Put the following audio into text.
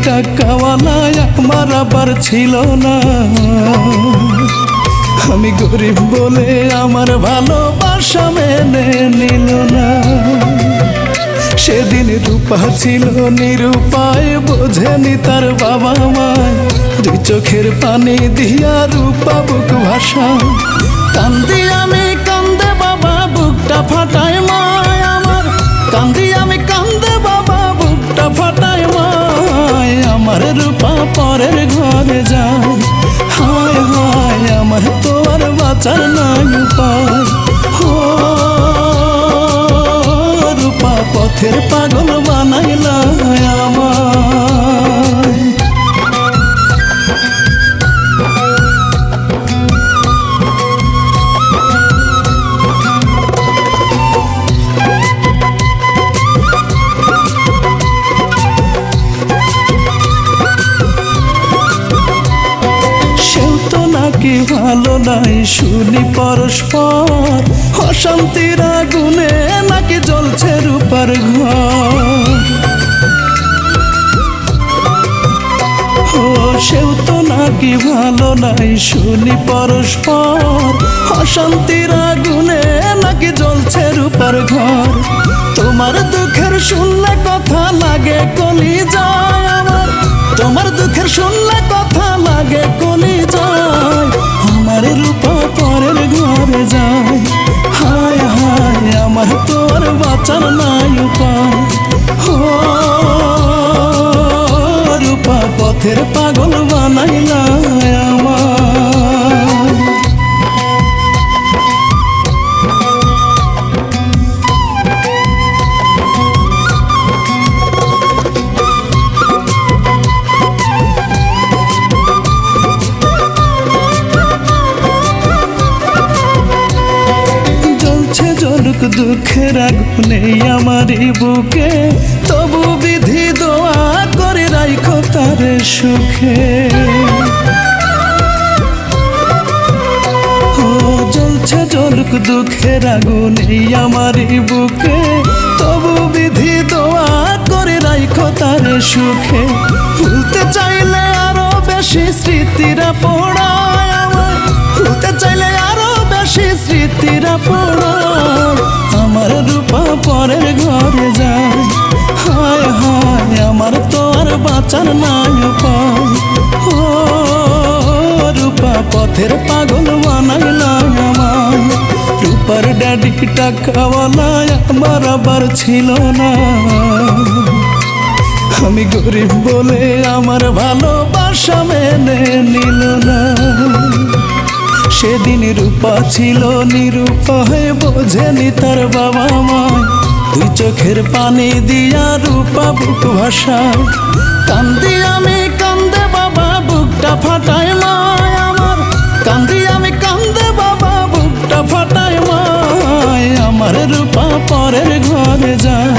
টাকাওয়ালা আমার আবার ছিল না। আমি গরিব বলে আমার ভালোবাসা মেনে নিল না। সেদিন রূপা ছিল নিরুপায়, বোঝেনি তার বাবা মায়। দুই চোখের পানি দিয়া রূপা বুক ভাসায়। কান্দি আমি কান্দে বাবা বুকটা ফাটায় মায় আমার। কান্দি আমি কান্দে বাবা বুকটা ফাটায় মায়। আমার রূপা পরের ঘরে যায়। হায় হায় আমার তো আর বাঁচার নাই উপায়। রূপা পথের পাগল বানাইলা আমায়। সেও তো নাকি ভালো নাই শুনি পরস্পর। অশান্তির আগুনে নাকি জ্বলছে রূপার ঘর। সেও তো নাকি ভালো নাই শুনি পরস্পর। অশান্তির আগুনে নাকি জ্বলছে রূপার ঘর। তোমার দুঃখের শুনলে কথা লাগে কলি যায় আমার। তোমার দুঃখের শুনলে কথা লাগে কলি যায়। আমার রূপা পরের ঘরে যায়। হায় হায় আমার তোর বাঁচার নাই উপায়। রূপা পথের পাগল বানাইলা আমায়। দুঃখের আগুনে আমারই বুকে, তবু বিধি দোয়া করে রাখো তার সুখে। জ্বলছে জ্বলুক দুঃখের আগুনে আমারই বুকে, তবু বিধি দোয়া করে রাখো তার সুখে। ভুলতে চাইলে আরো বেশি স্মৃতিরা পোড়ায় আমায়। ভুলতে চাইলে আরো বেশি স্মৃতিরা পোড়ায়। আমার রূপা পরের ঘরে যায়। হায় হায় আমার তো আর বাঁচার নাই উপায়। রূপা পথের পাগল বানাইলা আমায়। রূপার ড্যাডি টাকাওয়ালা আমার আবার ছিল না। আমি গরিব বলে আমার ভালোবাসা মেনে নিল না। সেদিন রূপা ছিল নিরুপায়, বোঝেনি তার বাবা মায়। দুই চোখের পানি দিয়া রূপা বুক ভাসায়। কান্দি আমি কান্দে বাবা বুকটা ফাটায় মায় আমার। কান্দি আমি কান্দে বাবা বুকটা ফাটায় মায়। আমার রূপা পরের ঘরে যায়।